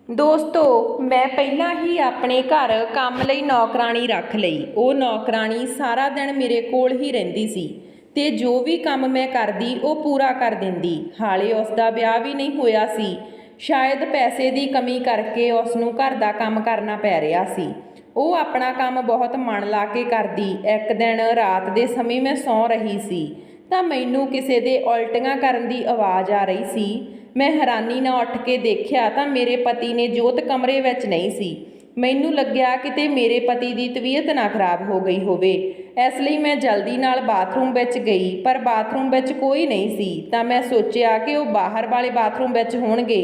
ਦੋਸਤੋ, ਮੈਂ ਪਹਿਲਾਂ ਹੀ ਆਪਣੇ ਘਰ ਕੰਮ ਲਈ ਨੌਕਰਾਣੀ ਰੱਖ ਲਈ। ਉਹ ਨੌਕਰਾਣੀ ਸਾਰਾ ਦਿਨ ਮੇਰੇ ਕੋਲ ਹੀ ਰਹਿੰਦੀ ਸੀ ਤੇ ਜੋ ਵੀ ਕੰਮ ਮੈਂ ਕਰਦੀ ਉਹ ਪੂਰਾ ਕਰ ਦਿੰਦੀ। ਹਾਲੇ ਉਸ ਦਾ ਵਿਆਹ ਵੀ ਨਹੀਂ ਹੋਇਆ ਸੀ। ਸ਼ਾਇਦ ਪੈਸੇ ਦੀ ਕਮੀ ਕਰਕੇ ਉਸ ਨੂੰ ਘਰ ਦਾ ਕੰਮ ਕਰਨਾ ਪੈ ਰਿਹਾ ਸੀ। ਉਹ ਆਪਣਾ ਕੰਮ ਬਹੁਤ ਮਨ ਲਾ ਕੇ ਕਰਦੀ। ਇੱਕ ਦਿਨ ਰਾਤ ਦੇ ਸਮੇਂ ਮੈਂ ਸੌਂ ਰਹੀ ਸੀ ਤਾਂ ਮੈਨੂੰ ਕਿਸੇ ਦੇ ਉਲਟੀਆਂ ਕਰਨ ਦੀ ਆਵਾਜ਼ ਆ ਰਹੀ ਸੀ। ਮੈਂ ਹੈਰਾਨੀ ਨਾਲ ਉੱਠ ਕੇ ਦੇਖਿਆ ਤਾਂ ਮੇਰੇ ਪਤੀ ਨੇ ਜੋਤ ਕਮਰੇ ਵਿੱਚ ਨਹੀਂ ਸੀ। ਮੈਨੂੰ ਲੱਗਿਆ ਕਿਤੇ ਮੇਰੇ ਪਤੀ ਦੀ ਤਬੀਅਤ ਨਾ ਖਰਾਬ ਹੋ ਗਈ ਹੋਵੇ। ਇਸ ਲਈ ਮੈਂ ਜਲਦੀ ਨਾਲ ਬਾਥਰੂਮ ਵਿੱਚ ਗਈ, ਪਰ ਬਾਥਰੂਮ ਵਿੱਚ ਕੋਈ ਨਹੀਂ ਸੀ। ਤਾਂ ਮੈਂ ਸੋਚਿਆ ਕਿ ਉਹ ਬਾਹਰ ਵਾਲੇ ਬਾਥਰੂਮ ਵਿੱਚ ਹੋਣਗੇ,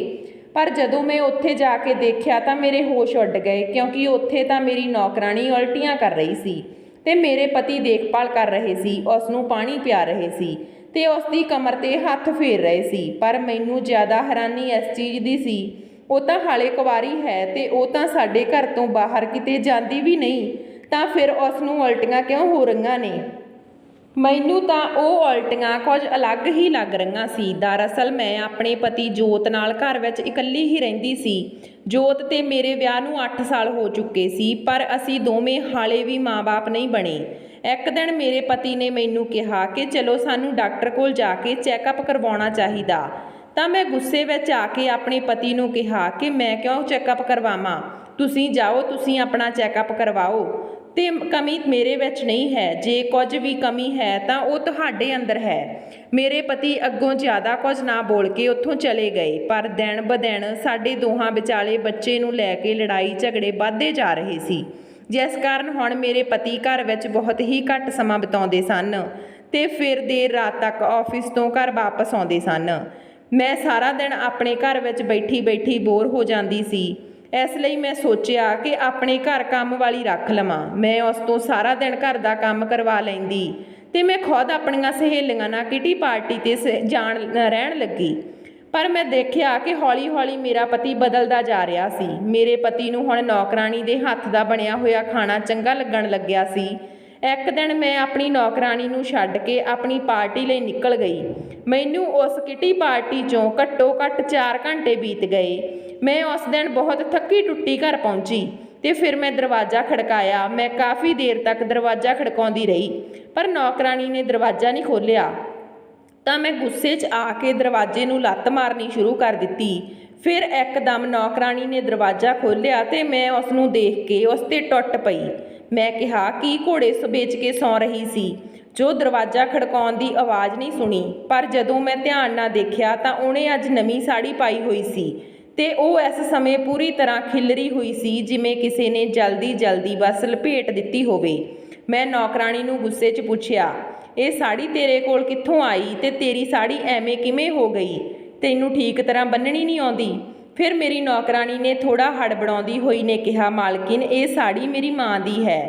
ਪਰ ਜਦੋਂ ਮੈਂ ਉੱਥੇ ਜਾ ਕੇ ਦੇਖਿਆ ਤਾਂ ਮੇਰੇ ਹੋਸ਼ ਉੱਡ ਗਏ, ਕਿਉਂਕਿ ਉੱਥੇ ਤਾਂ ਮੇਰੀ ਨੌਕਰਾਣੀ ਉਲਟੀਆਂ ਕਰ ਰਹੀ ਸੀ ਤੇ ਮੇਰੇ ਪਤੀ ਦੇਖਭਾਲ ਕਰ ਰਹੇ ਸੀ, ਉਸ ਨੂੰ ਪਾਣੀ ਪਿਆ ਰਹੇ ਸੀ ਤੇ ਉਸ ਦੀ ਕਮਰ 'ਤੇ ਹੱਥ ਫੇਰ ਰਹੇ ਸੀ। ਪਰ ਮੈਨੂੰ ਜ਼ਿਆਦਾ ਹੈਰਾਨੀ ਇਸ ਚੀਜ਼ ਦੀ ਸੀ, ਉਹ ਤਾਂ ਹਾਲੇ ਕੁਆਰੀ ਹੈ ਤੇ ਉਹ ਤਾਂ ਸਾਡੇ ਘਰ ਤੋਂ ਬਾਹਰ ਕਿਤੇ ਜਾਂਦੀ ਵੀ ਨਹੀਂ, ਤਾਂ ਫਿਰ ਉਸ ਨੂੰ ਉਲਟੀਆਂ ਕਿਉਂ ਹੋ ਰਹੀਆਂ ਨੇ? ਮੈਨੂੰ ਤਾਂ ਉਹ ਉਲਟੀਆਂ ਕੁਝ ਅਲੱਗ ਹੀ ਲੱਗ ਰਹੀਆਂ ਸੀ। ਦਰਅਸਲ ਮੈਂ ਆਪਣੇ ਪਤੀ ਜੋਤ ਨਾਲ ਘਰ ਵਿੱਚ ਇਕੱਲੀ ਹੀ ਰਹਿੰਦੀ ਸੀ। ਜੋਤ ਤੇ ਮੇਰੇ ਵਿਆਹ ਨੂੰ 8 ਸਾਲ ਹੋ ਚੁੱਕੇ ਸੀ, ਪਰ ਅਸੀਂ ਦੋਵੇਂ ਹਾਲੇ ਵੀ ਮਾਂ-ਬਾਪ ਨਹੀਂ ਬਣੇ। ਇੱਕ ਦਿਨ ਮੇਰੇ ਪਤੀ ਨੇ ਮੈਨੂੰ ਕਿਹਾ ਕਿ ਚਲੋ ਸਾਨੂੰ ਡਾਕਟਰ ਕੋਲ ਜਾ ਕੇ ਚੈੱਕਅਪ ਕਰਵਾਉਣਾ ਚਾਹੀਦਾ। ਤਾਂ ਮੈਂ ਗੁੱਸੇ ਵਿੱਚ ਆ ਕੇ ਆਪਣੇ ਪਤੀ ਨੂੰ ਕਿਹਾ ਕਿ ਮੈਂ ਕਿਉਂ ਚੈੱਕਅਪ ਕਰਵਾਵਾਂ, ਤੁਸੀਂ ਜਾਓ, ਤੁਸੀਂ ਆਪਣਾ ਚੈੱਕਅਪ ਕਰਵਾਓ ਤੇ ਕਮੀ ਮੇਰੇ ਵਿੱਚ ਨਹੀਂ ਹੈ। ਜੇ ਕੁਝ ਵੀ ਕਮੀ ਹੈ ਤਾਂ ਉਹ ਤੁਹਾਡੇ ਅੰਦਰ ਹੈ। ਮੇਰੇ ਪਤੀ ਅੱਗੋਂ ਜ਼ਿਆਦਾ ਕੁਝ ਨਾ ਬੋਲ ਕੇ ਉੱਥੋਂ ਚਲੇ ਗਏ, ਪਰ ਦਿਨ ਬ ਦਿਨ ਸਾਡੇ ਦੋਹਾਂ ਵਿਚਾਲੇ ਬੱਚੇ ਨੂੰ ਲੈ ਕੇ ਲੜਾਈ ਝਗੜੇ ਵੱਧਦੇ ਜਾ ਰਹੇ ਸੀ, ਜਿਸ ਕਾਰਨ ਹੁਣ ਮੇਰੇ ਪਤੀ ਘਰ ਵਿੱਚ ਬਹੁਤ ਹੀ ਘੱਟ ਸਮਾਂ ਬਿਤਾਉਂਦੇ ਸਨ ਤੇ ਫਿਰ ਦੇਰ ਰਾਤ ਤੱਕ ਆਫਿਸ ਤੋਂ ਘਰ ਵਾਪਸ ਆਉਂਦੇ ਸਨ। ਮੈਂ ਸਾਰਾ ਦਿਨ ਆਪਣੇ ਘਰ ਵਿੱਚ ਬੈਠੀ ਬੋਰ ਹੋ ਜਾਂਦੀ ਸੀ। ਇਸ ਲਈ ਮੈਂ ਸੋਚਿਆ ਕਿ ਆਪਣੇ ਘਰ ਕੰਮ ਵਾਲੀ ਰੱਖ ਲਵਾਂ। ਮੈਂ ਉਸ ਤੋਂ ਸਾਰਾ ਦਿਨ ਘਰ ਦਾ ਕੰਮ ਕਰਵਾ ਲੈਂਦੀ ਤੇ ਮੈਂ ਖੁਦ ਆਪਣੀਆਂ ਸਹੇਲੀਆਂ ਨਾਲ ਕਿਟੀ ਪਾਰਟੀ 'ਤੇ ਰਹਿਣ ਲੱਗੀ। ਪਰ ਮੈਂ ਦੇਖਿਆ ਕਿ ਹੌਲੀ-ਹੌਲੀ ਮੇਰਾ ਪਤੀ ਬਦਲਦਾ ਜਾ ਰਿਹਾ ਸੀ। ਮੇਰੇ ਪਤੀ ਨੂੰ ਹੁਣ ਨੌਕਰਾਣੀ ਦੇ ਹੱਥ ਦਾ ਬਣਿਆ ਹੋਇਆ ਖਾਣਾ ਚੰਗਾ ਲੱਗਣ ਲੱਗਿਆ ਸੀ। ਇੱਕ ਦਿਨ ਮੈਂ ਆਪਣੀ ਨੌਕਰਾਣੀ ਨੂੰ ਛੱਡ ਕੇ ਆਪਣੀ ਪਾਰਟੀ ਲਈ ਨਿਕਲ ਗਈ। ਮੈਨੂੰ ਉਸ ਕਿਟੀ ਪਾਰਟੀ 'ਚੋਂ ਘੱਟੋ-ਘੱਟ 4 ਘੰਟੇ ਬੀਤ ਗਏ। ਮੈਂ ਉਸ ਦਿਨ ਬਹੁਤ ਥੱਕੀ ਟੁੱਟੀ ਘਰ ਪਹੁੰਚੀ ਤੇ ਫਿਰ ਮੈਂ ਦਰਵਾਜ਼ਾ ਖੜਕਾਇਆ। ਮੈਂ ਕਾਫੀ ਦੇਰ ਤੱਕ ਦਰਵਾਜ਼ਾ ਖੜਕਾਉਂਦੀ ਰਹੀ, ਪਰ ਨੌਕਰਾਣੀ ਨੇ ਦਰਵਾਜ਼ਾ ਨਹੀਂ ਖੋਲ੍ਹਿਆ। ਤਾਂ ਮੈਂ ਗੁੱਸੇ 'ਚ ਆ ਕੇ ਦਰਵਾਜ਼ੇ ਨੂੰ ਲੱਤ ਮਾਰਨੀ ਸ਼ੁਰੂ ਕਰ ਦਿੱਤੀ। ਫਿਰ ਇੱਕਦਮ ਨੌਕਰਾਣੀ ਨੇ ਦਰਵਾਜ਼ਾ ਖੋਲ੍ਹਿਆ ਤੇ ਮੈਂ ਉਸ ਨੂੰ ਦੇਖ ਕੇ ਉਸ 'ਤੇ ਟੁੱਟ ਪਈ। ਮੈਂ ਕਿਹਾ ਕੀ ਘੋੜੇ ਵੇਚ ਕੇ ਸੌਂ ਰਹੀ ਸੀ ਜੋ ਦਰਵਾਜ਼ਾ ਖੜਕਾਉਣ ਦੀ ਆਵਾਜ਼ ਨਹੀਂ ਸੁਣੀ। ਪਰ ਜਦੋਂ ਮੈਂ ਧਿਆਨ ਨਾਲ ਦੇਖਿਆ ਤਾਂ ਉਹਨੇ ਅੱਜ ਨਵੀਂ ਸਾੜੀ ਪਾਈ ਹੋਈ ਸੀ ਤੇ ਉਹ ਇਸ ਸਮੇਂ ਪੂਰੀ ਤਰ੍ਹਾਂ ਖਿਲਰੀ ਹੋਈ ਸੀ, ਜਿਵੇਂ ਕਿਸੇ ਨੇ ਜਲਦੀ ਬਸ ਲਪੇਟ ਦਿੱਤੀ ਹੋਵੇ। ਮੈਂ ਨੌਕਰਾਣੀ ਨੂੰ ਗੁੱਸੇ 'ਚ ਪੁੱਛਿਆ, ਇਹ ਸਾੜੀ ਤੇਰੇ ਕੋਲ ਕਿੱਥੋਂ ਆਈ ਤੇ ਤੇਰੀ ਸਾੜੀ ਐਵੇਂ ਕਿਵੇਂ ਹੋ ਗਈ? ਤੈਨੂੰ ਠੀਕ ਤਰ੍ਹਾਂ ਬੰਨਣੀ ਨਹੀਂ ਆਉਂਦੀ? ਫਿਰ ਮੇਰੀ ਨੌਕਰਾਣੀ ਨੇ ਥੋੜ੍ਹਾ ਹੜਬੜਾਉਂਦੀ ਹੋਈ ਨੇ ਕਿਹਾ, ਮਾਲਕਿਨ, ਇਹ ਸਾੜੀ ਮੇਰੀ ਮਾਂ ਦੀ ਹੈ।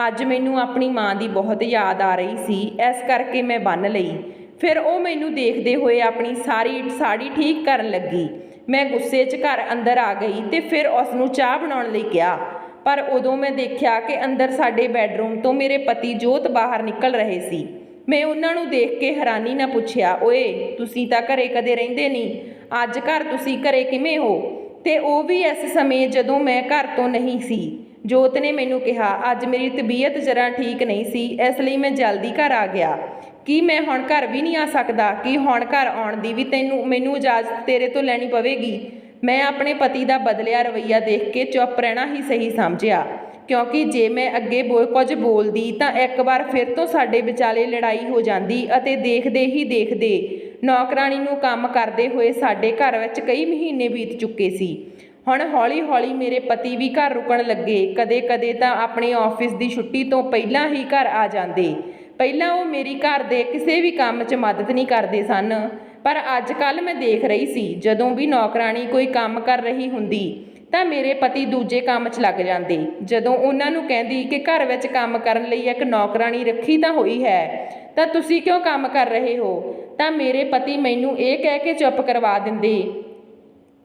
ਅੱਜ ਮੈਨੂੰ ਆਪਣੀ ਮਾਂ ਦੀ ਬਹੁਤ ਯਾਦ ਆ ਰਹੀ ਸੀ, ਇਸ ਕਰਕੇ ਮੈਂ ਬੰਨ੍ਹ ਲਈ। ਫਿਰ ਉਹ ਮੈਨੂੰ ਦੇਖਦੇ ਹੋਏ ਆਪਣੀ ਸਾਰੀ ਸਾੜੀ ਠੀਕ ਕਰਨ ਲੱਗੀ। ਮੈਂ ਗੁੱਸੇ 'ਚ ਘਰ ਅੰਦਰ ਆ ਗਈ ਤੇ ਫਿਰ ਉਸ ਨੂੰ ਚਾਹ ਬਣਾਉਣ ਲਈ ਕਿਹਾ, ਪਰ ਉਦੋਂ ਮੈਂ ਦੇਖਿਆ ਕਿ ਅੰਦਰ ਸਾਡੇ ਬੈੱਡਰੂਮ ਤੋਂ ਮੇਰੇ ਪਤੀ ਜੋਤ ਬਾਹਰ ਨਿਕਲ ਰਹੇ ਸੀ। ਮੈਂ ਉਹਨਾਂ ਨੂੰ ਦੇਖ ਕੇ ਹੈਰਾਨੀ ਨਾਲ ਪੁੱਛਿਆ, ਓਏ, ਤੁਸੀਂ ਤਾਂ ਘਰੇ ਕਦੇ ਰਹਿੰਦੇ ਨਹੀਂ, ਅੱਜ ਘਰ ਤੁਸੀਂ ਘਰੇ ਕਿਵੇਂ ਹੋ? ਤੇ ਉਹ ਵੀ ਇਸ ਸਮੇਂ ਜਦੋਂ ਮੈਂ ਘਰ ਤੋਂ ਨਹੀਂ ਸੀ। ਜੋਤ ਨੇ ਮੈਨੂੰ ਕਿਹਾ, ਅੱਜ ਮੇਰੀ ਤਬੀਅਤ ਜ਼ਰਾ ਠੀਕ ਨਹੀਂ ਸੀ, ਇਸ ਲਈ ਮੈਂ ਜਲਦੀ ਘਰ ਆ ਗਿਆ। ਕੀ ਮੈਂ ਹੁਣ ਘਰ ਵੀ ਨਹੀਂ ਆ ਸਕਦਾ? ਕੀ ਹੁਣ ਘਰ ਆਉਣ ਦੀ ਵੀ ਮੈਨੂੰ ਇਜਾਜ਼ਤ ਤੇਰੇ ਤੋਂ ਲੈਣੀ ਪਵੇਗੀ? ਮੈਂ ਆਪਣੇ ਪਤੀ ਦਾ ਬਦਲਿਆ ਰਵੱਈਆ ਦੇਖ ਕੇ ਚੁੱਪ ਰਹਿਣਾ ਹੀ ਸਹੀ ਸਮਝਿਆ, ਕਿਉਂਕਿ ਜੇ ਮੈਂ ਅੱਗੇ ਕੁਝ ਬੋਲਦੀ ਤਾਂ ਇੱਕ ਵਾਰ ਫਿਰ ਤੋਂ ਸਾਡੇ ਵਿਚਾਲੇ ਲੜਾਈ ਹੋ ਜਾਂਦੀ ਅਤੇ ਦੇਖਦੇ ਹੀ ਦੇਖਦੇ ਨੌਕਰਾਣੀ ਨੂੰ ਕੰਮ ਕਰਦੇ ਹੋਏ ਸਾਡੇ ਘਰ ਵਿੱਚ ਕਈ ਮਹੀਨੇ ਬੀਤ ਚੁੱਕੇ ਸੀ। ਹੁਣ ਹੌਲੀ-ਹੌਲੀ ਮੇਰੇ ਪਤੀ ਵੀ ਘਰ ਰੁਕਣ ਲੱਗੇ। ਕਦੇ-ਕਦੇ ਤਾਂ ਆਪਣੇ ਆਫਿਸ ਦੀ ਛੁੱਟੀ ਤੋਂ ਪਹਿਲਾਂ ਹੀ ਘਰ ਆ ਜਾਂਦੇ। ਪਹਿਲਾਂ ਉਹ ਮੇਰੀ ਘਰ ਦੇ ਕਿਸੇ ਵੀ ਕੰਮ 'ਚ ਮਦਦ ਨਹੀਂ ਕਰਦੇ ਸਨ, ਪਰ ਅੱਜ ਕੱਲ੍ਹ ਮੈਂ ਦੇਖ ਰਹੀ ਸੀ ਜਦੋਂ ਵੀ ਨੌਕਰਾਣੀ ਕੋਈ ਕੰਮ ਕਰ ਰਹੀ ਹੁੰਦੀ ਤਾਂ ਮੇਰੇ ਪਤੀ ਦੂਜੇ ਕੰਮ 'ਚ ਲੱਗ ਜਾਂਦੇ। ਜਦੋਂ ਉਹਨਾਂ ਨੂੰ ਕਹਿੰਦੀ ਕਿ ਘਰ ਵਿੱਚ ਕੰਮ ਕਰਨ ਲਈ ਇੱਕ ਨੌਕਰਾਣੀ ਰੱਖੀ ਤਾਂ ਹੋਈ ਹੈ, ਤਾਂ ਤੁਸੀਂ ਕਿਉਂ ਕੰਮ ਕਰ ਰਹੇ ਹੋ? ਤਾਂ ਮੇਰੇ ਪਤੀ ਮੈਨੂੰ ਇਹ ਕਹਿ ਕੇ ਚੁੱਪ ਕਰਵਾ ਦਿੰਦੇ,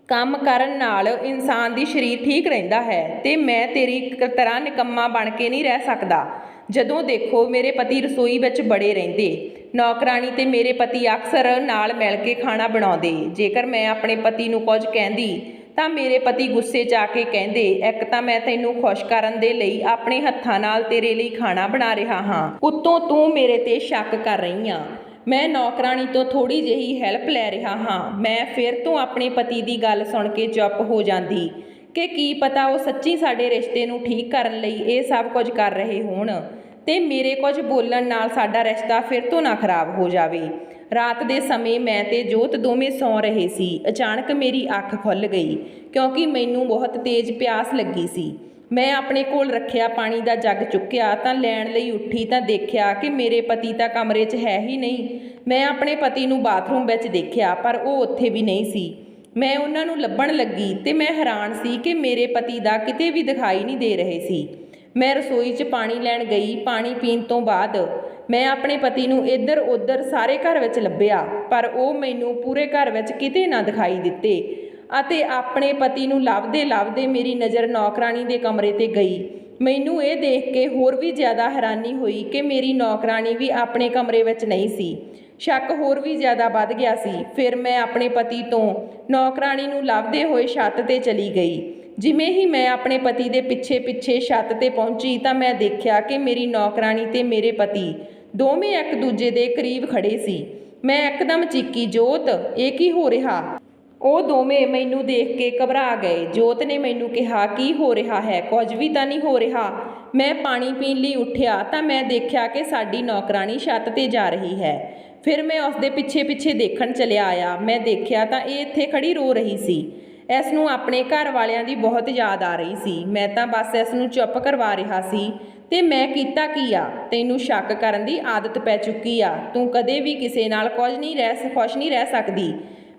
ਕੰਮ ਕਰਨ ਨਾਲ ਇਨਸਾਨ ਦੀ ਸਰੀਰ ਠੀਕ ਰਹਿੰਦਾ ਹੈ ਤੇ ਮੈਂ ਤੇਰੀ ਤਰ੍ਹਾਂ ਨਿਕੰਮਾ ਬਣ ਕੇ ਨਹੀਂ ਰਹਿ ਸਕਦਾ। ਜਦੋਂ ਦੇਖੋ ਮੇਰੇ ਪਤੀ ਰਸੋਈ ਵਿੱਚ ਬੜੇ ਰਹਿੰਦੇ। ਨੌਕਰਾਣੀ ਤੇ ਮੇਰੇ ਪਤੀ ਅਕਸਰ ਨਾਲ ਮਿਲ ਕੇ ਖਾਣਾ ਬਣਾਉਂਦੇ। ਜੇਕਰ ਮੈਂ ਆਪਣੇ ਪਤੀ ਨੂੰ ਕੁਝ ਕਹਿੰਦੀ ਤਾਂ ਮੇਰੇ ਪਤੀ ਗੁੱਸੇ 'ਚ ਆ ਕੇ ਕਹਿੰਦੇ, ਇੱਕ ਤਾਂ ਮੈਂ ਤੈਨੂੰ ਖੁਸ਼ ਕਰਨ ਦੇ ਲਈ ਆਪਣੇ ਹੱਥਾਂ ਨਾਲ ਤੇਰੇ ਲਈ ਖਾਣਾ ਬਣਾ ਰਿਹਾ ਹਾਂ, ਉੱਤੋਂ ਤੂੰ ਮੇਰੇ ਤੇ ਸ਼ੱਕ ਕਰ ਰਹੀ ਆਂ। ਮੈਂ ਨੌਕਰਾਣੀ ਤੋਂ ਥੋੜ੍ਹੀ ਜਿਹੀ ਹੈਲਪ ਲੈ ਰਿਹਾ ਹਾਂ। ਮੈਂ ਫਿਰ ਤੋਂ ਆਪਣੇ ਪਤੀ ਦੀ ਗੱਲ ਸੁਣ ਕੇ ਚੁੱਪ ਹੋ ਜਾਂਦੀ ਕਿ ਕੀ ਪਤਾ ਉਹ ਸੱਚੀ ਸਾਡੇ ਰਿਸ਼ਤੇ ਨੂੰ ਠੀਕ ਕਰਨ ਲਈ ਇਹ ਸਭ ਕੁਝ ਕਰ ਰਹੇ ਹੋਣ ਤੇ ਮੇਰੇ ਕੁਝ ਬੋਲਣ ਨਾਲ ਸਾਡਾ ਰਿਸ਼ਤਾ ਫਿਰ ਤੋਂ ਨਾ ਖਰਾਬ ਹੋ ਜਾਵੇ। ਰਾਤ ਦੇ ਸਮੇਂ ਮੈਂ ਤੇ ਜੋਤ ਦੋਵੇਂ ਸੌਂ ਰਹੇ ਸੀ। ਅਚਾਨਕ ਮੇਰੀ ਅੱਖ ਖੁੱਲ੍ਹ ਗਈ ਕਿਉਂਕਿ ਮੈਨੂੰ ਬਹੁਤ ਤੇਜ਼ ਪਿਆਸ ਲੱਗੀ ਸੀ। ਮੈਂ ਆਪਣੇ ਕੋਲ ਰੱਖਿਆ ਪਾਣੀ ਦਾ ਜੱਗ ਚੁੱਕਿਆ ਤਾਂ ਲੈਣ ਲਈ ਉੱਠੀ ਤਾਂ ਦੇਖਿਆ ਕਿ ਮੇਰੇ ਪਤੀ ਤਾਂ ਕਮਰੇ 'ਚ ਹੈ ਹੀ ਨਹੀਂ। ਮੈਂ ਆਪਣੇ ਪਤੀ ਨੂੰ ਬਾਥਰੂਮ ਵਿੱਚ ਦੇਖਿਆ ਪਰ ਉਹ ਉੱਥੇ ਵੀ ਨਹੀਂ ਸੀ। ਮੈਂ ਉਹਨਾਂ ਨੂੰ ਲੱਭਣ ਲੱਗੀ ਤੇ ਮੈਂ ਹੈਰਾਨ ਸੀ ਕਿ ਮੇਰੇ ਪਤੀ ਦਾ ਕਿਤੇ ਵੀ ਦਿਖਾਈ ਨਹੀਂ ਦੇ ਰਹੇ ਸੀ। ਮੈਂ ਰਸੋਈ 'ਚ ਪਾਣੀ ਲੈਣ ਗਈ। ਪਾਣੀ ਪੀਣ ਤੋਂ ਬਾਅਦ ਮੈਂ ਆਪਣੇ ਪਤੀ ਨੂੰ ਇੱਧਰ ਉੱਧਰ ਸਾਰੇ ਘਰ ਵਿੱਚ ਲੱਭਿਆ ਪਰ ਉਹ ਮੈਨੂੰ ਪੂਰੇ ਘਰ ਵਿੱਚ ਕਿਤੇ ਨਾ ਦਿਖਾਈ ਦਿੱਤੇ ਅਤੇ ਆਪਣੇ ਪਤੀ ਨੂੰ ਲੱਭਦੇ ਲੱਭਦੇ ਮੇਰੀ ਨਜ਼ਰ ਨੌਕਰਾਣੀ ਦੇ ਕਮਰੇ 'ਤੇ ਗਈ। ਮੈਨੂੰ ਇਹ ਦੇਖ ਕੇ ਹੋਰ ਵੀ ਜ਼ਿਆਦਾ ਹੈਰਾਨੀ ਹੋਈ ਕਿ ਮੇਰੀ ਨੌਕਰਾਣੀ ਵੀ ਆਪਣੇ ਕਮਰੇ ਵਿੱਚ ਨਹੀਂ ਸੀ। ਸ਼ੱਕ ਹੋਰ ਵੀ ਜ਼ਿਆਦਾ ਵੱਧ ਗਿਆ ਸੀ। ਫਿਰ ਮੈਂ ਆਪਣੇ ਪਤੀ ਤੋਂ ਨੌਕਰਾਣੀ ਨੂੰ ਲੱਭਦੇ ਹੋਏ ਛੱਤ 'ਤੇ ਚਲੀ ਗਈ। ਜਿਵੇਂ ਹੀ ਮੈਂ ਆਪਣੇ ਪਤੀ ਦੇ ਪਿੱਛੇ ਪਿੱਛੇ ਛੱਤ 'ਤੇ ਪਹੁੰਚੀ ਤਾਂ ਮੈਂ ਦੇਖਿਆ ਕਿ ਮੇਰੀ ਨੌਕਰਾਣੀ ਤੇ ਮੇਰੇ ਪਤੀ ਦੋਵੇਂ ਇੱਕ ਦੂਜੇ ਦੇ ਕਰੀਬ ਖੜੇ ਸੀ। ਮੈਂ ਇੱਕਦਮ ਚੀਕੀ, ਜੋਤ, ਇਹ ਕੀ ਹੋ ਰਿਹਾ? ਉਹ ਦੋਵੇਂ ਮੈਨੂੰ ਦੇਖ ਕੇ ਘਬਰਾ ਗਏ। ਜੋਤ ਨੇ ਮੈਨੂੰ ਕਿਹਾ, ਕੀ ਹੋ ਰਿਹਾ ਹੈ? ਕੁਝ ਵੀ ਤਾਂ ਨਹੀਂ ਹੋ ਰਿਹਾ। ਮੈਂ ਪਾਣੀ ਪੀਣ ਲਈ ਉੱਠਿਆ ਤਾਂ ਮੈਂ ਦੇਖਿਆ ਕਿ ਸਾਡੀ ਨੌਕਰਾਣੀ ਛੱਤ 'ਤੇ ਜਾ ਰਹੀ ਹੈ। ਫਿਰ ਮੈਂ ਉਸ ਦੇ ਪਿੱਛੇ ਪਿੱਛੇ ਦੇਖਣ ਚਲਿਆ ਆਇਆ। ਮੈਂ ਦੇਖਿਆ ਤਾਂ ਇਹ ਇੱਥੇ ਖੜੀ ਰੋ ਰਹੀ ਸੀ। ਇਸ ਨੂੰ ਆਪਣੇ ਘਰ ਵਾਲਿਆਂ ਦੀ ਬਹੁਤ ਯਾਦ ਆ ਰਹੀ ਸੀ। ਮੈਂ ਤਾਂ ਬਸ ਇਸ ਨੂੰ ਚੁੱਪ ਕਰਵਾ ਰਿਹਾ ਸੀ ਤੇ ਮੈਂ ਕੀਤਾ ਕੀ ਆ? ਤੈਨੂੰ ਸ਼ੱਕ ਕਰਨ ਦੀ ਆਦਤ ਪੈ ਚੁੱਕੀ ਆ। ਤੂੰ ਕਦੇ ਵੀ ਕਿਸੇ ਨਾਲ ਖੁਸ਼ ਨਹੀਂ ਰਹਿ ਸਕਦੀ।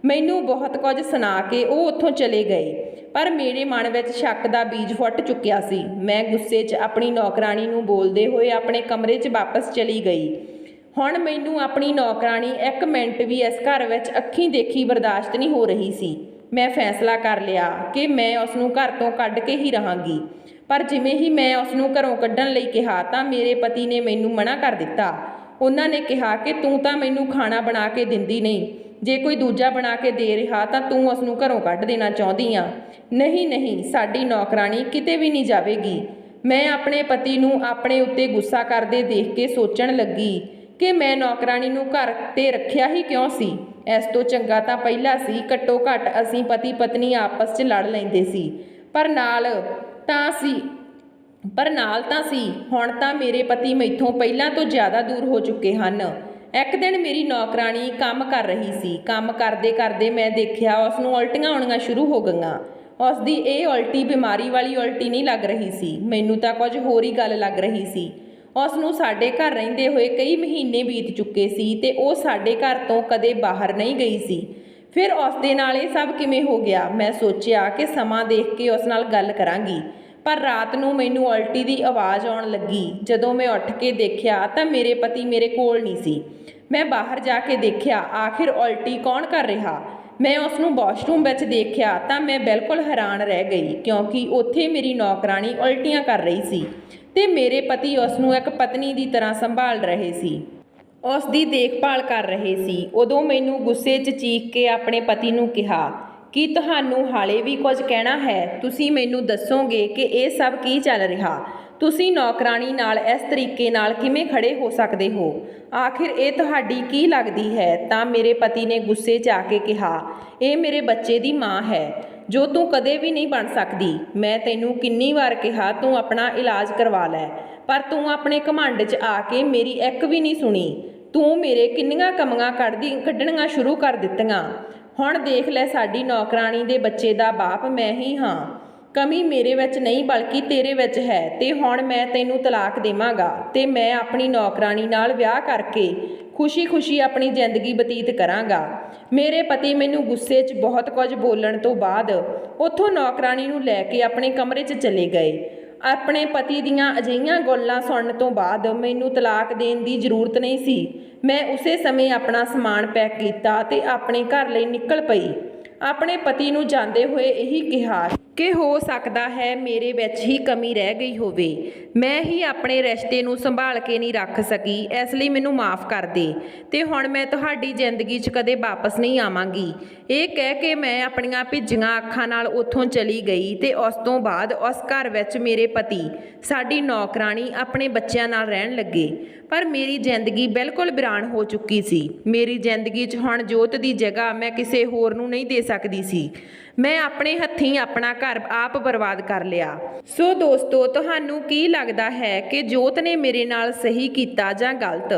ਮੈਨੂੰ ਬਹੁਤ ਕੁਝ ਸੁਣਾ ਕੇ ਉਹ ਉੱਥੋਂ ਚਲੇ ਗਏ ਪਰ ਮੇਰੇ ਮਨ ਵਿੱਚ ਸ਼ੱਕ ਦਾ ਬੀਜ ਫੁੱਟ ਚੁੱਕਿਆ ਸੀ। ਮੈਂ ਗੁੱਸੇ 'ਚ ਆਪਣੀ ਨੌਕਰਾਣੀ ਨੂੰ ਬੋਲਦੇ ਹੋਏ ਆਪਣੇ ਕਮਰੇ 'ਚ ਵਾਪਸ ਚਲੀ ਗਈ। ਹੁਣ ਮੈਨੂੰ ਆਪਣੀ ਨੌਕਰਾਣੀ ਇੱਕ ਮਿੰਟ ਵੀ ਇਸ ਘਰ ਵਿੱਚ ਅੱਖੀਂ ਦੇਖੀ ਬਰਦਾਸ਼ਤ ਨਹੀਂ ਹੋ ਰਹੀ ਸੀ। ਮੈਂ ਫੈਸਲਾ ਕਰ ਲਿਆ ਕਿ ਮੈਂ ਉਸ ਨੂੰ ਘਰ ਤੋਂ ਕੱਢ ਕੇ ਹੀ ਰਹਾਂਗੀ। ਪਰ ਜਿਵੇਂ ਹੀ ਮੈਂ ਉਸ ਨੂੰ ਘਰੋਂ ਕੱਢਣ ਲਈ ਕਿਹਾ ਤਾਂ ਮੇਰੇ ਪਤੀ ਨੇ ਮੈਨੂੰ ਮਨਾ ਕਰ ਦਿੱਤਾ। ਉਹਨਾਂ ਨੇ ਕਿਹਾ ਕਿ ਤੂੰ ਤਾਂ ਮੈਨੂੰ ਖਾਣਾ ਬਣਾ ਕੇ ਦਿੰਦੀ ਨਹੀਂ। ਜੇ ਕੋਈ ਦੂਜਾ ਬਣਾ ਕੇ ਦੇ ਰਿਹਾ ਤਾਂ ਤੂੰ ਉਸ ਨੂੰ ਘਰੋਂ ਕੱਢ ਦੇਣਾ ਚਾਹੁੰਦੀ ਆ। ਨਹੀਂ ਨਹੀਂ, ਸਾਡੀ ਨੌਕਰਾਣੀ ਕਿਤੇ ਵੀ ਨਹੀਂ ਜਾਵੇਗੀ। ਮੈਂ ਆਪਣੇ ਪਤੀ ਨੂੰ ਆਪਣੇ ਉੱਤੇ ਗੁੱਸਾ ਕਰਦੇ ਦੇਖ ਕੇ ਸੋਚਣ ਲੱਗੀ ਕਿ ਮੈਂ ਨੌਕਰਾਣੀ ਨੂੰ ਘਰ 'ਤੇ ਰੱਖਿਆ ਹੀ ਕਿਉਂ ਸੀ। ਇਸ ਤੋਂ ਚੰਗਾ ਤਾਂ ਪਹਿਲਾਂ ਸੀ। ਘੱਟੋ ਘੱਟ ਅਸੀਂ ਪਤੀ ਪਤਨੀ ਆਪਸ 'ਚ ਲੜ ਲੈਂਦੇ ਸੀ ਪਰ ਨਾਲ ਤਾਂ ਸੀ। ਹੁਣ ਤਾਂ ਮੇਰੇ ਪਤੀ ਮੈਥੋਂ ਪਹਿਲਾਂ ਤੋਂ ਜ਼ਿਆਦਾ ਦੂਰ ਹੋ ਚੁੱਕੇ ਹਨ। ਇੱਕ ਦਿਨ ਮੇਰੀ ਨੌਕਰਾਣੀ ਕੰਮ ਕਰ ਰਹੀ ਸੀ। ਕੰਮ ਕਰਦੇ ਕਰਦੇ ਮੈਂ ਦੇਖਿਆ ਉਸ ਨੂੰ ਉਲਟੀਆਂ ਆਉਣੀਆਂ ਸ਼ੁਰੂ ਹੋ ਗਈਆਂ। ਉਸ ਦੀ ਇਹ ਉਲਟੀ ਬਿਮਾਰੀ ਵਾਲੀ ਉਲਟੀ ਨਹੀਂ ਲੱਗ ਰਹੀ ਸੀ। ਮੈਨੂੰ ਤਾਂ ਕੁਝ ਹੋਰ ਹੀ ਗੱਲ ਲੱਗ ਰਹੀ ਸੀ। ਉਸ ਨੂੰ ਸਾਡੇ ਘਰ ਰਹਿੰਦੇ ਹੋਏ ਕਈ ਮਹੀਨੇ ਬੀਤ ਚੁੱਕੇ ਸੀ ਤੇ ਉਹ ਸਾਡੇ ਘਰ ਤੋਂ ਕਦੇ ਬਾਹਰ ਨਹੀਂ ਗਈ ਸੀ। ਫਿਰ ਉਸ ਦੇ ਨਾਲ ਇਹ ਸਭ ਕਿਵੇਂ ਹੋ ਗਿਆ? ਮੈਂ ਸੋਚਿਆ ਕਿ ਸਮਾਂ ਦੇਖ ਕੇ ਉਸ ਨਾਲ ਗੱਲ ਕਰਾਂਗੀ ਪਰ ਰਾਤ ਨੂੰ ਮੈਨੂੰ ਉਲਟੀ ਦੀ ਆਵਾਜ਼ ਆਉਣ ਲੱਗੀ। ਜਦੋਂ ਮੈਂ ਉੱਠ ਕੇ ਦੇਖਿਆ ਤਾਂ ਮੇਰੇ ਪਤੀ ਮੇਰੇ ਕੋਲ ਨਹੀਂ ਸੀ। ਮੈਂ ਬਾਹਰ ਜਾ ਕੇ ਦੇਖਿਆ, ਆਖਿਰ ਉਲਟੀ ਕੌਣ ਕਰ ਰਿਹਾ? ਮੈਂ ਉਸ ਨੂੰ ਵਾਸ਼ਰੂਮ ਵਿੱਚ ਦੇਖਿਆ ਤਾਂ ਮੈਂ ਬਿਲਕੁਲ ਹੈਰਾਨ ਰਹਿ ਗਈ ਕਿਉਂਕਿ ਉੱਥੇ ਮੇਰੀ ਨੌਕਰਾਣੀ ਉਲਟੀਆਂ ਕਰ ਰਹੀ ਸੀ ਤੇ ਮੇਰੇ ਪਤੀ ਉਸ ਨੂੰ ਇੱਕ ਪਤਨੀ ਦੀ ਤਰ੍ਹਾਂ ਸੰਭਾਲ ਰਹੇ ਸੀ, ਉਸ ਦੀ ਦੇਖਭਾਲ ਕਰ ਰਹੇ ਸੀ। ਉਦੋਂ ਮੈਨੂੰ ਗੁੱਸੇ 'ਚ ਚੀਖ ਕੇ ਆਪਣੇ ਪਤੀ ਨੂੰ ਕਿਹਾ, ਕੀ ਤੁਹਾਨੂੰ ਹਾਲੇ ਵੀ ਕੁਝ ਕਹਿਣਾ ਹੈ? ਤੁਸੀਂ ਮੈਨੂੰ ਦੱਸੋਗੇ ਕਿ ਇਹ ਸਭ ਕੀ ਚੱਲ ਰਿਹਾ? ਤੁਸੀਂ ਨੌਕਰਾਣੀ ਨਾਲ ਇਸ ਤਰੀਕੇ ਨਾਲ ਕਿਵੇਂ ਖੜੇ ਹੋ ਸਕਦੇ ਹੋ? ਆਖਿਰ ਇਹ ਤੁਹਾਡੀ ਕੀ ਲੱਗਦੀ ਹੈ? ਤਾਂ ਮੇਰੇ ਪਤੀ ਨੇ ਗੁੱਸੇ 'ਚ ਆ ਕੇ ਕਿਹਾ, ਇਹ ਮੇਰੇ ਬੱਚੇ ਦੀ ਮਾਂ ਹੈ ਜੋ ਤੂੰ ਕਦੇ ਵੀ ਨਹੀਂ ਬਣ ਸਕਦੀ। ਮੈਂ ਤੈਨੂੰ ਕਿੰਨੀ ਵਾਰ ਕਿਹਾ ਤੂੰ ਆਪਣਾ ਇਲਾਜ ਕਰਵਾ ਲੈ ਪਰ ਤੂੰ ਆਪਣੇ ਘਮੰਡ 'ਚ ਆ ਕੇ ਮੇਰੀ ਇੱਕ ਵੀ ਨਹੀਂ ਸੁਣੀ। ਤੂੰ ਮੇਰੇ ਕਿੰਨੀਆਂ ਕਮੀਆਂ ਕੱਢਣੀਆਂ ਸ਼ੁਰੂ ਕਰ ਦਿੱਤੀਆਂ। ਹੁਣ ਦੇਖ ਲੈ, ਸਾਡੀ ਨੌਕਰਾਣੀ ਦੇ ਬੱਚੇ ਦਾ ਬਾਪ ਮੈਂ ਹੀ ਹਾਂ। ਕਮੀ ਮੇਰੇ ਵਿੱਚ ਨਹੀਂ ਬਲਕਿ ਤੇਰੇ ਵਿੱਚ ਹੈ ਤੇ ਹੁਣ ਮੈਂ ਤੈਨੂੰ ਤਲਾਕ ਦੇਵਾਂਗਾ ਤੇ ਮੈਂ ਆਪਣੀ ਨੌਕਰਾਣੀ ਨਾਲ ਵਿਆਹ ਕਰਕੇ ਖੁਸ਼ੀ-ਖੁਸ਼ੀ ਆਪਣੀ ਜ਼ਿੰਦਗੀ ਬਤੀਤ ਕਰਾਂਗਾ। ਮੇਰੇ ਪਤੀ ਮੈਨੂੰ ਗੁੱਸੇ 'ਚ ਬਹੁਤ ਕੁਝ ਬੋਲਣ ਤੋਂ ਬਾਅਦ ਉੱਥੋਂ ਨੌਕਰਾਣੀ ਨੂੰ ਲੈ ਕੇ ਆਪਣੇ ਕਮਰੇ 'ਚ ਚਲੇ ਗਏ। ਆਪਣੇ ਪਤੀ ਦੀਆਂ ਅਜਿਹੀਆਂ ਗੱਲਾਂ ਸੁਣਨ ਤੋਂ ਬਾਅਦ ਮੈਨੂੰ ਤਲਾਕ ਦੇਣ ਦੀ ਜ਼ਰੂਰਤ ਨਹੀਂ ਸੀ। ਮੈਂ ਉਸੇ ਸਮੇਂ ਆਪਣਾ ਸਮਾਨ ਪੈਕ ਕੀਤਾ ਤੇ ਆਪਣੇ ਘਰ ਲਈ ਨਿਕਲ ਪਈ। ਆਪਣੇ ਪਤੀ ਨੂੰ ਜਾਂਦੇ ਹੋਏ ਇਹੀ ਕਿਹਾ ਕਿ ਹੋ ਸਕਦਾ ਹੈ ਮੇਰੇ ਵਿੱਚ ਹੀ ਕਮੀ ਰਹਿ ਗਈ ਹੋਵੇ, ਮੈਂ ਹੀ ਆਪਣੇ ਰਿਸ਼ਤੇ ਨੂੰ ਸੰਭਾਲ ਕੇ ਨਹੀਂ ਰੱਖ ਸਕੀ, ਇਸ ਲਈ ਮੈਨੂੰ ਮਾਫ਼ ਕਰ ਦੇ ਤੇ ਹੁਣ ਮੈਂ ਤੁਹਾਡੀ ਜ਼ਿੰਦਗੀ 'ਚ ਕਦੇ ਵਾਪਸ ਨਹੀਂ ਆਵਾਂਗੀ। ਇਹ ਕਹਿ ਕੇ ਮੈਂ ਆਪਣੀਆਂ ਭਿੱਜੀਆਂ ਅੱਖਾਂ ਨਾਲ ਉੱਥੋਂ ਚਲੀ ਗਈ ਤੇ ਉਸ ਤੋਂ ਬਾਅਦ ਉਸ ਘਰ ਵਿੱਚ ਮੇਰੇ ਪਤੀ, ਸਾਡੀ ਨੌਕਰਾਣੀ ਆਪਣੇ ਬੱਚਿਆਂ ਨਾਲ ਰਹਿਣ ਲੱਗੇ। ਪਰ ਮੇਰੀ ਜ਼ਿੰਦਗੀ ਬਿਲਕੁਲ ਵੀਰਾਨ ਹੋ ਚੁੱਕੀ ਸੀ। ਮੇਰੀ ਜ਼ਿੰਦਗੀ 'ਚ ਹੁਣ ਜੋਤ ਦੀ ਜਗ੍ਹਾ ਮੈਂ ਕਿਸੇ ਹੋਰ ਨੂੰ ਨਹੀਂ ਦੇ ਸਕਦੀ ਸੀ। ਮੈਂ ਆਪਣੇ ਹੱਥੀਂ ਆਪਣਾ ਘਰ ਆਪ ਬਰਬਾਦ ਕਰ ਲਿਆ। ਸੋ ਦੋਸਤੋ, ਤੁਹਾਨੂੰ ਕੀ ਲੱਗਦਾ ਹੈ ਕਿ ਜੋਤ ਨੇ ਮੇਰੇ ਨਾਲ ਸਹੀ ਕੀਤਾ ਜਾਂ ਗਲਤ?